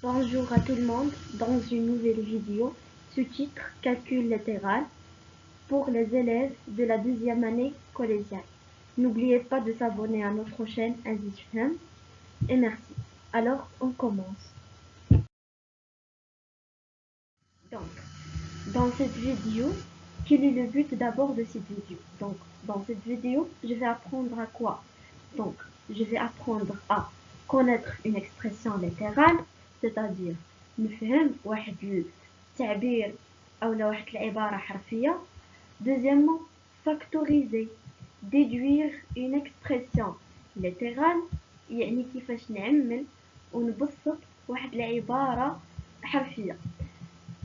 Bonjour à tout le monde dans une nouvelle vidéo, sous-titre Calcul latéral pour les élèves de la deuxième année collégiale. N'oubliez pas de s'abonner à notre chaîne Aziz Fhem et merci. Alors on commence. Donc, dans cette vidéo, quel est le but d'abord de cette vidéo? Donc, dans cette vidéo, je vais apprendre à quoi? Donc, je vais apprendre à connaître une expression littérale, c'est-à-dire نفهم واحد التعبير أو واحد العبارة حرفية. Deuxièmement, factoriser, déduire une expression littérale, يعني كيفاش نعمل ونبسط واحد العبارة حرفية.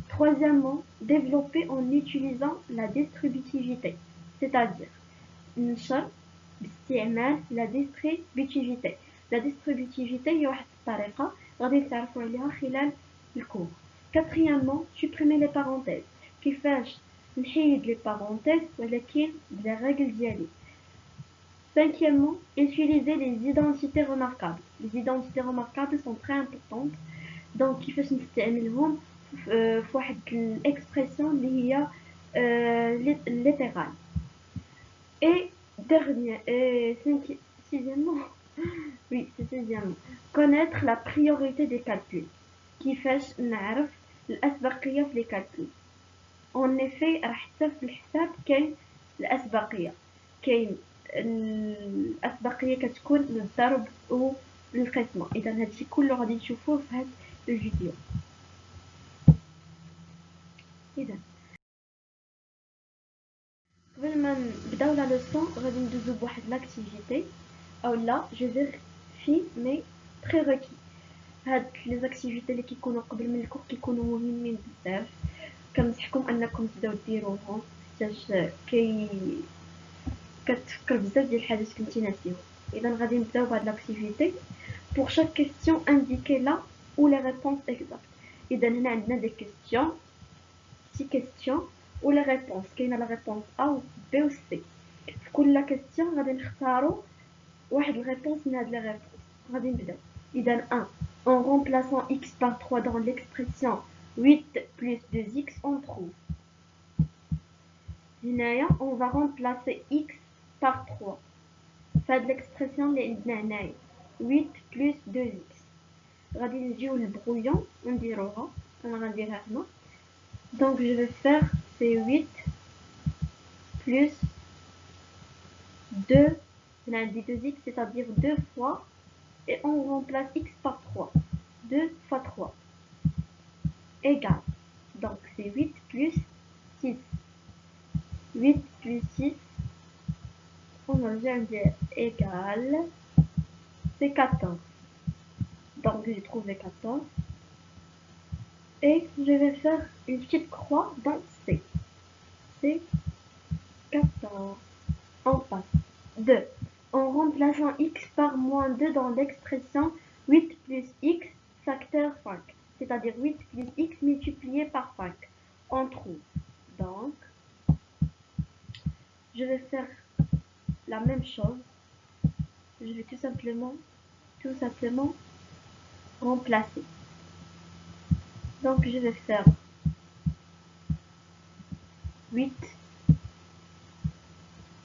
Troisièmement, développer en utilisant la distributivité, c'est-à-dire نشر باستعمال la distributivité. La distributivité هي واحد الطريقة غادي نتعرفوا عليها خلال الكور. Quatrièmement, supprimer les parenthèses. كيفاش نحيد les parenthèses ولكن بلا règles ديالي. Cinquièmement, utiliser les identités remarquables. Les identités remarquables sont très importantes. Donc كيفاش نستعملهم في واحد الاكسبرسيون اللي هي littérale. Et sixièmement, oui, c'est sixièmement, connaître la priorité des calculs. كيفاش نعرف الأسبقية في les calculs. En effet راح حتى في الحساب كاين الأسبقية، كاين الأسبقية كتكون للضرب والقسمة. إذا هادشي كله غادي نشوفوه في هاد الفيديو. إذا قبل ما نبداو لا لوسون غادي ندوزو بواحد لاكتيفيتي اولا جو فيريفي مي بريريكي. هاد لي زاكتيفيتي اللي كيكونوا قبل من الكور كيكونوا مهمين بزاف، كنصحكم انكم تبداو ديروهم حيتاش كتفكر بزاف ديال الحاجات كنتي ناسيهم. اذا غادي نبداو بهاد لاكتيفيتي. pour chaque question indiquez là ou les réponses exactes. اذا هنا عندنا دي كيستيون 6 questions و لي ريبونس، كاينه لا ريبونس ا و بي و سي. في كل كيستيون غادي نختاروا واحد الريبونس من هاد لي ريبونس. غادي نبداو. اذا 1 en remplaçant x par 3 dans l'expression 8 plus 2x on trouve. هنايا on va remplacer x par 3 فهاد l'expression اللي عندنا هنايا 8 plus 2x. غادي نجيو للبرويون ونديروها. انا غنديرها هنا. Donc je vais faire c'est 8 plus 2, on a dit 2x, c'est-à-dire 2 fois, et on remplace x par 3. 2 fois 3 égale. Donc c'est 8 plus 6. 8 plus 6, on vient de dire égale, c'est 14. Donc j'ai trouvé 14. Et je vais faire une petite croix dans C. C'est 14. On passe. 2. En remplaçant x par moins 2 dans l'expression 8 plus x facteur 5, c'est-à-dire 8 plus x multiplié par 5, on trouve. Donc, je vais faire la même chose. Je vais tout simplement remplacer. Donc, je vais faire 8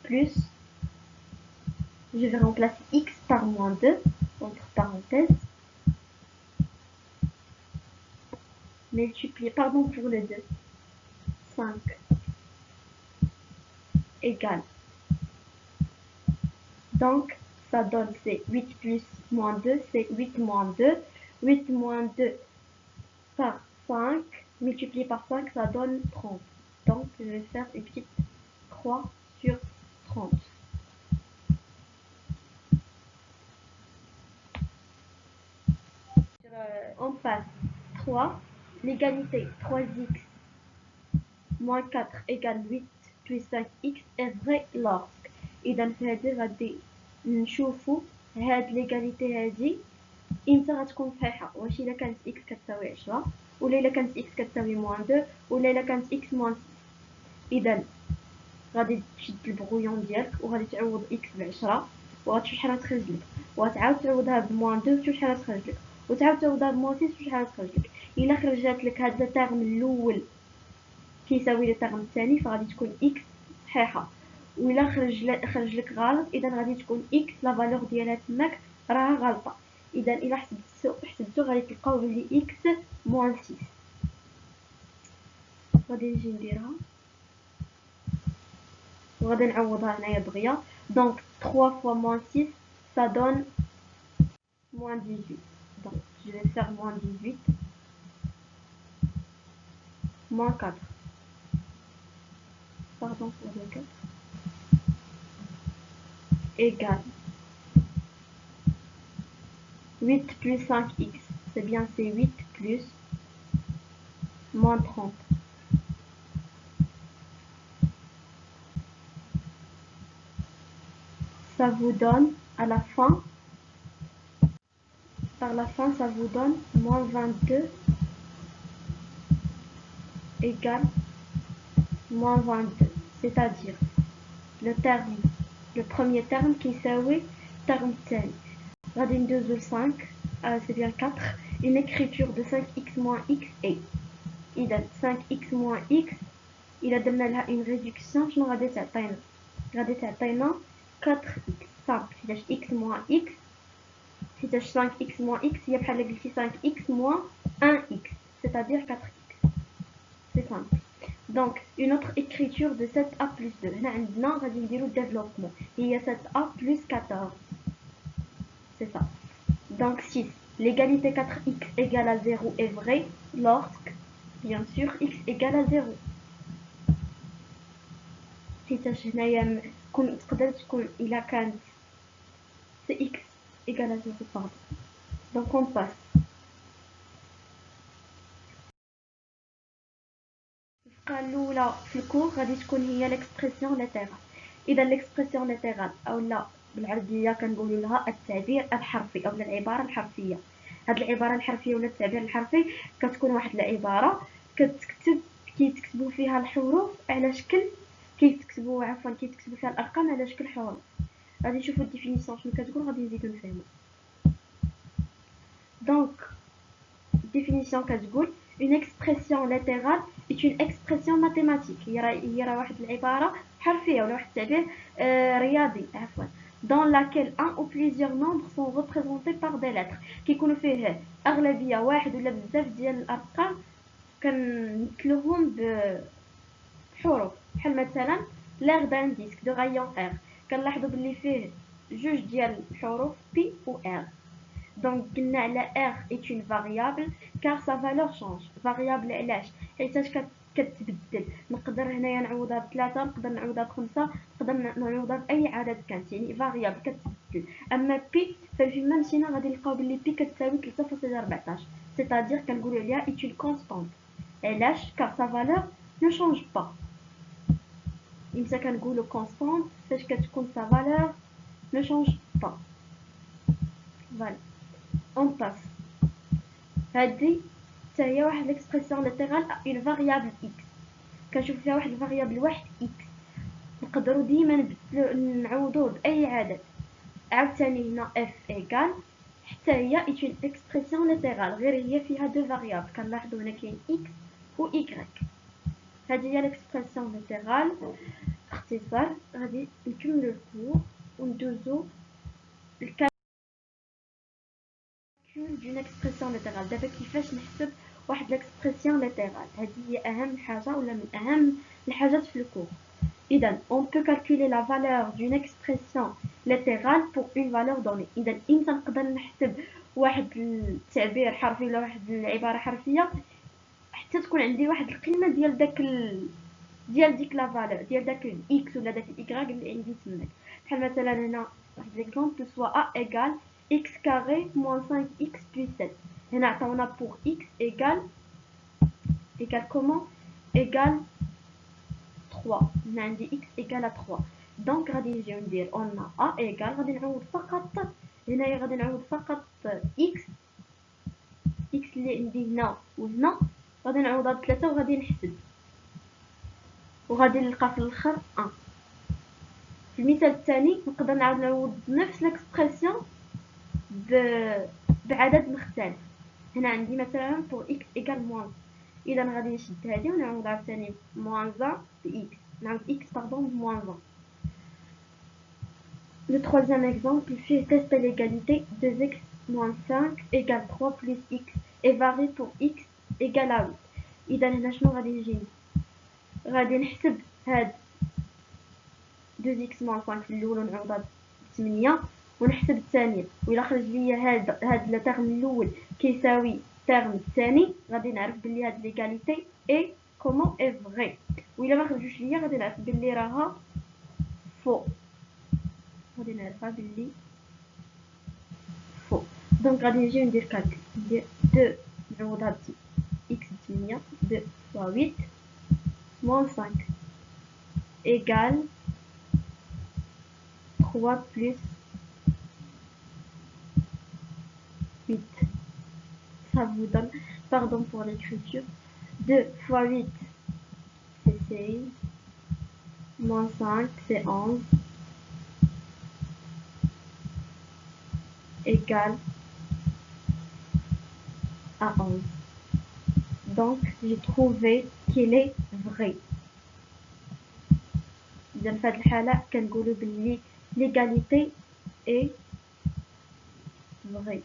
plus, je vais remplacer x par moins 2, entre parenthèses, multiplié, pardon pour le 2, 5 égale. Donc, ça donne c'est 8 plus moins 2, c'est 8 moins 2. 8 moins 2 par 5, multiplié par 5, ça donne 30. Donc, je vais faire une petite croix sur 30. On passe 3, l'égalité 3x moins 4 égale 8 plus 5x est vrai lorsque. إذا في هذه غادي نشوفوا هاد ليغاليتي هادي امتى غتكون صحيحه، واش الا كانت x كتساوي 10 ولا الا كانت x كتساوي موان 2 ولا الا كانت x موان 6. اذا غادي تشد البغويون ديالك وغادي تعوض x ب 10 وغتمشي شحال غتخرج لك، وغتعاود تعوضها بموان 2 وتشوف شحال غتخرج لك، وتعاود تعوضها بموان 6 وشحال تخرج لك. الا خرجت لك هذا الترم الاول كيساوي لو ترم الثاني فغادي تكون اكس صحيحه، وإلا خرج لك غلط إذا غادي تكون إكس لا فالور ديالها تماك راها غلطة. إذا إلا حسبتو غادي تلقاو بلي إكس موان 6. غادي نجي نديرها وغادي نعوضها هنايا دغيا. دونك 3 fois moins 6 ça donne moins 18. Donc je vais faire moins 18 moins 4. Pardon pour le 4. Égale 8 plus 5x. C'est bien, c'est 8 plus moins 30. Ça vous donne à la fin, par la fin, ça vous donne moins 22 égale moins 22. C'est-à-dire le premier terme qui s'appelle terme 10. Radine 2 ou 5, c'est bien 4. Une écriture de 5x moins x est. Il a 5x moins x. Il a donné une réduction. Je n'aurai pas de 4x simple. C'est x moins x. C'est 5x moins x. Il y a 5x moins 1x. C'est-à-dire 4x. C'est simple. Donc, une autre écriture de 7a plus 2. Maintenant, on va dire le développement. Il y a 7a plus 14. C'est ça. Donc 6. L'égalité 4x égale à 0 est vraie lorsque, bien sûr, x égale à 0. حيتاش هنايا تقدر تكون إلا كانت c'est x égale à 0 pardon. Donc on passe. الفقرة الأولى في الكور غادي تكون هي l'expression latérale. إذا l'expression latérale أولا بالعربية كنقولوا لها التعبير الحرفي أو العبارة الحرفية. هاد العبارة الحرفية ولا التعبير الحرفي كتكون واحد العبارة كيتكتبوا فيها الحروف على شكل كيتكتبوا فيها الأرقام على شكل حروف. غادي نشوفوا الديفينيسيون شنو كتقول غادي نزيدو نفهمو. دونك الديفينيسيون كتقول une expression latérale est une expression mathématique. هي راه واحد العبارة حرفية ولا واحد التعبير رياضي عفوا dans laquelle un ou plusieurs nombres sont représentés par des lettres. كيكونوا فيه أغلبية واحد ولا بزاف ديال الأرقام كنمثلوهم بحروف بحال مثلا l'air d'un disque de rayon R. كنلاحظوا باللي فيه جوج ديال الحروف P و R. Donc قلنا على R est une variable car sa valeur change. variable علاش حيتاش كتبدل. نقدر هنايا نعوضها بثلاثة، نقدر نعوضها بخمسة، نقدر نعوضها بأي عدد كانت، يعني variable كتبدل. أما P ففيما مشينا غادي نلقاو بلي P كتساوي 3.14. c'est-à-dire كنقولوا عليها est une constante. علاش car sa valeur ne change pas. إمتى كنقولوا constante فاش كتكون sa valeur ne change pas. voilà. On passe. هذه حتى هي واحد l'expression latérale une variable x. كنشوف فيها واحد الفاريابل واحد x. نقدروا ديما نعوضوه بأي عدد. عاوتاني هنا f égale حتى هي est une expression latérale غير هي فيها دو فاريابل. كنلاحظوا هنا كاين x و y. هذه هي l'expression latérale. باختصار غادي نكملوا الكور وندوزو d'une expression latérale. دابا كيفاش نحسب واحد l'expression latérale. هذه هي اهم حاجه ولا من اهم الحاجات في الكور. اذا on peut calculer la valeur d'une expression latérale pour une valeur donnée. اذا امتى نقدر نحسب واحد التعبير حرفي ولا واحد العباره حرفيه حتى تكون عندي واحد القيمه ديال ديك لا فالور ديال داك الاكس ولا داك الايكغيك اللي عندي تماك. بحال مثلا هنا واحد ليكزومبل سوا a égale x carré moins 5x plus 7. هنا عطاونا pour x égale comment égale 3. هنا عندي x égale à 3. دونك غادي نجيو ندير on a a égale غادي نعوض فقط هنايا غادي نعوض فقط x اللي عندي هنا وهنا غادي نعوضها ب3 وغادي نحسب وغادي نلقى في الاخر 1. في المثال الثاني نقدر نعاود نعوض نفس l'expression بعدد مختلف. هنا عندي مثلا pour x égale moins. إذا غادي نشد هذه ونعاود عاوتاني moins 1 بx. نعاود x pardon moins 1. Le troisième exemple fait tester l'égalité 2x moins 5 égale 3 plus x et varie pour x égale à 8. إذا هنا شنو غادي يجيني؟ غادي نحسب هاد 2x moins 5 في الأول ونعوضها ب 8 ونحسب الثانية، وإلا خرج ليا هاد الترم الأول كيساوي الترم الثاني غادي نعرف بلي هاد ليغاليتي اي كومون اي فغي، وإلا ما خرجوش ليا غادي نعرف بلي راها فو، غادي نعرفها بلي فو. دونك غادي نجي ندير كالكول، ندير 2 نعوضها ب x ب 8 2 fois 8 moins 5 égale 3 plus 8. Ça vous donne, pardon pour l'écriture, 2 fois 8 c'est 16, moins 5 c'est 11, égale à 11. Donc j'ai trouvé qu'il est vrai. إذا في هذه الحالة كنقولوا باللي l'égalité est vraie.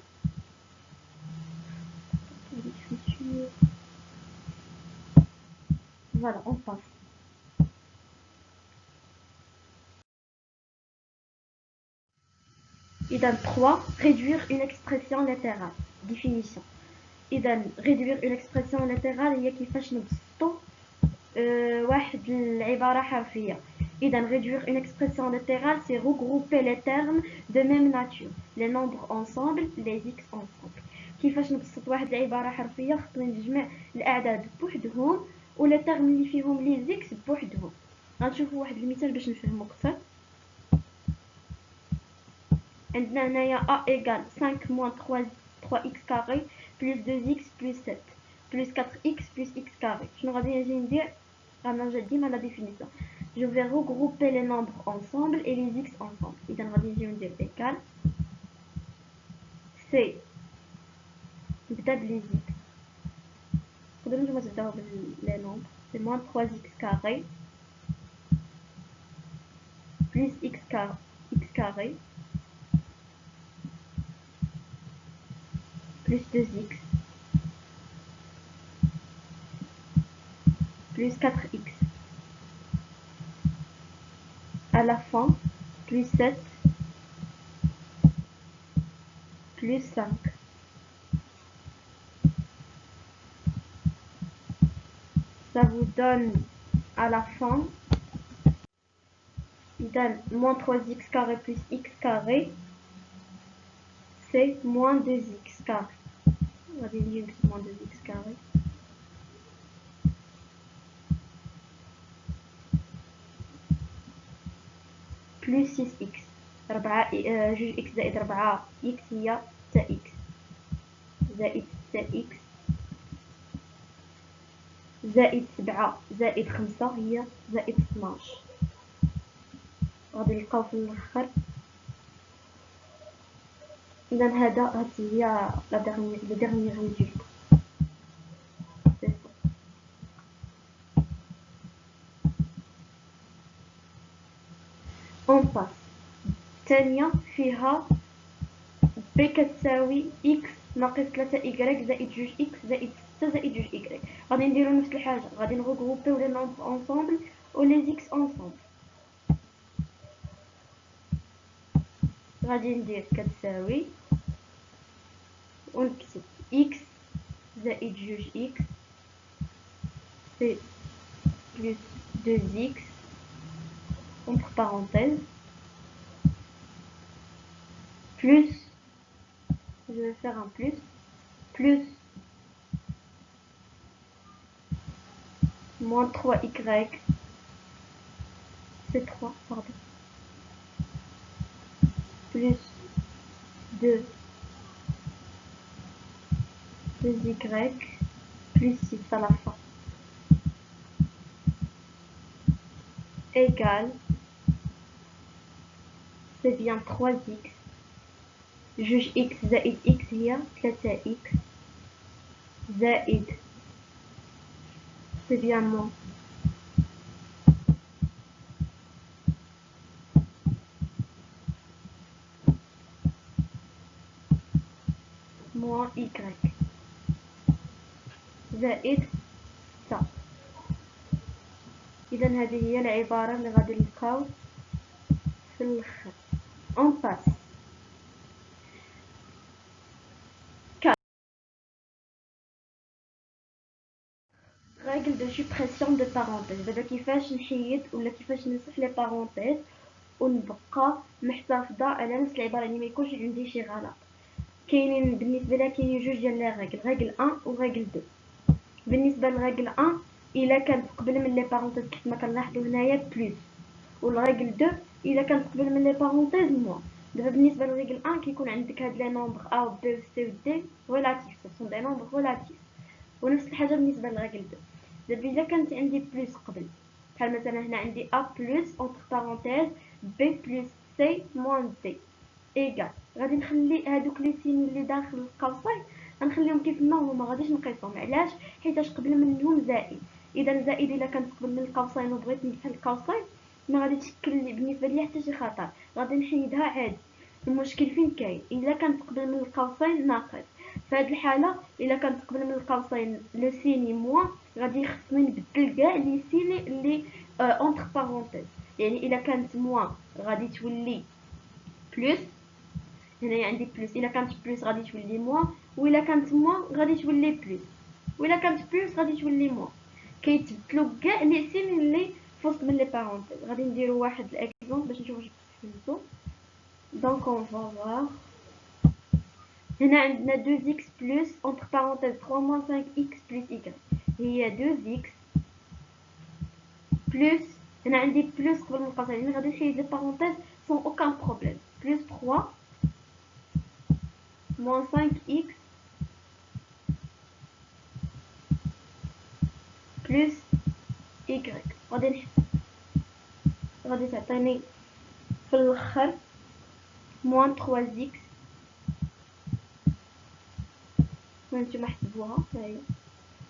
Voilà, on passe. إذا 3 réduire une expression littérale. Définition. إذا réduire une expression littérale هي كيفاش نبسطو واحد العبارة حرفية. إذا réduire une expression littérale c'est regrouper les termes de même nature, les nombres ensemble, les x ensemble. كيفاش نبسط واحد العبارة حرفية؟ خصني نجمع الأعداد بوحدهم ولا term اللي فيهم لي زيكس بوحدهم. غنشوفوا واحد المثال باش نفهمو أكثر. عندنا هنايا a égale 5 moins 3x carré plus 2x plus 7 plus 4x plus x carré. شنو غادي نجي ندير؟ غنرجع ديما لا ديفينيسيون. Je vais regrouper les nombres ensemble et les x ensemble. إذا غادي نجي ندير égal c'est نبدا بلي x. تقدروا نتوما تبداو بلي nombres. C'est moins 3x carré plus x carré plus 2x plus 4x. À la fin, plus 7 plus 5. Ça vous donne à la fin, il donne moins 3x carré plus x carré, c'est moins 2x carré. On va diviser moins 2x carré. Plus 6x. 2x زائد 4x هي 6x. زائد 6x زائد 7 زائد 5 هي زائد 12. غادي نلقاو في الاخر. اذا هذه هي لا ديرنيير ريزولت. اون باس. الثانيه فيها ب كتساوي x ناقص 3 y زائد 2 x زائد 6 زائد 2 y. غادي نديرو نفس الحاجه، غادي نغروبيو لي نومبر انصامبل و لي x انصامبل. غادي ندير كتساوي ونكتب x زائد 2 x c'est plus 2x entre parenthèses plus, je vais faire un plus moins 3y, c'est 3, pardon, plus 2y plus 6 à la fin, égale, c'est bien 3x جوج إكس زائد إكس هي 3 إكس زائد سي بيان موان إيكغيك زائد ستة. إذا هذه هي العبارة اللي غادي نلقاو في الآخر. اون باس. règle de suppression de parenthèses. دابا كيفاش نحيد ولا كيفاش نمسح لي بارونتيز ونبقى محتفظة على نفس العبارة، يعني ما يكونش عندي شي غلط. كاينين بالنسبة لها كاينين جوج ديال لي ريغل، ريغل 1 و ريغل 2. بالنسبة لريغل 1 إلا كانت قبل من لي بارونتيز كيف ما كنلاحظوا هنايا بلوس، والريغل 2 إلا كانت قبل من لي بارونتيز موان. دابا بالنسبة لريغل 1 كيكون عندك هاد لي نومبر A و B و C و D ريلاتيف، سون دي نومبر ريلاتيف. ونفس الحاجة بالنسبة لريغل 2. دابا إلا كانت عندي بلوس قبل، بحال مثلا هنا عندي A بلوس اونتر بارونتيز B بلوس C موان D إيكال، غادي نخلي هادوك لي سين اللي داخل القوسين غنخليهم كيف ما هما، ما غاديش نقيسهم. علاش؟ حيتاش قبل منهم زائد. اذا زائد الا كانت قبل من القوسين وبغيت نمسح القوسين ما غادي تشكل لي بالنسبه ليا حتى شي خطر، غادي نحيدها عادي. المشكل فين كاين؟ الا كانت قبل من القوسين ناقص. في هذه الحاله الا كانت قبل من القوسين لو سيني موان غادي يخصني نبدل كاع لي سيني اللي اونتر بارونتيز. يعني الا كانت موان غادي تولي بلس، هنايا عندي بلس، الا كانت بلس غادي تولي موان، والا كانت موان غادي تولي بلس، والا كانت بلس غادي تولي موان. كيتبدلوا كاع لي سين اللي فوسط من لي بارونتيز. غادي نديرو واحد الاكزومبل باش نشوفو واش فهمتو. دونك اون فوا هنا عندنا 2 x بلس entre parenthèses 3 moins 5 x plus y هي 2 x بلس، هنا عندي بلس قبل من القوسين يعني غادي نحيد لي بارونتيز سون اوكان بروبليم، بلس 3 moins 5x plus y. غادي نحسب، غادي تعطيني في الاخر moins 3x، وانتم حسبوها هاهي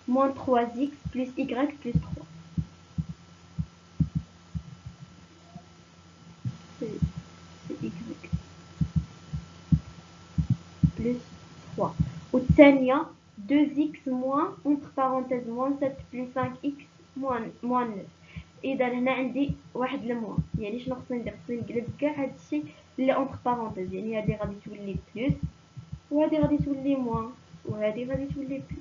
moins 3x plus y plus 3. c'est y plus 3. والثانية 2x moins entre parenthèses moins 7 plus 5x moins 9. اذا هنا عندي واحد الموان، يعني شنو خصني ندير؟ خصني نقلب كاع هادشي اللي اونتر بارونتيز، يعني هادي غادي تولي بلس وهادي غادي تولي موان وهادي غادي تولي بلس،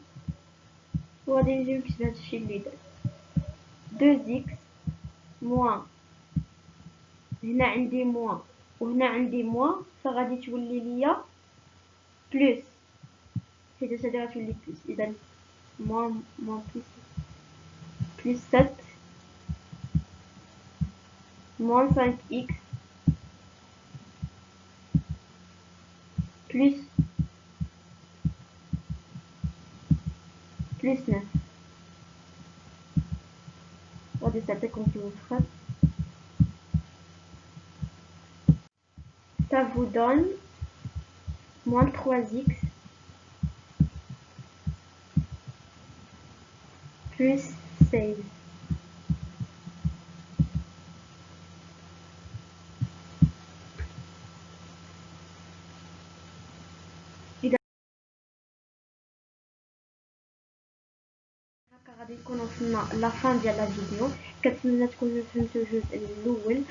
وغادي نجي نكتب هادشي اللي درت 2x موان، هنا عندي موان وهنا عندي موان، فغادي تولي ليا بلس حيت هادي غتولي بلس. اذا موان بلس 7 moins 5x plus 9. غادي تعطيكم في الآخر. Ça vous donne moins 3x plus 16. غادي نكونوا وصلنا لا فان ديال لا فيديو. كنتمنى تكونوا فهمتوا الجزء الاول.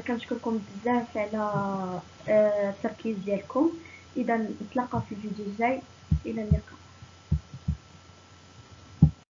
كنشكركم بزاف على التركيز ديالكم. اذا نتلاقاو في الفيديو الجاي، الى اللقاء.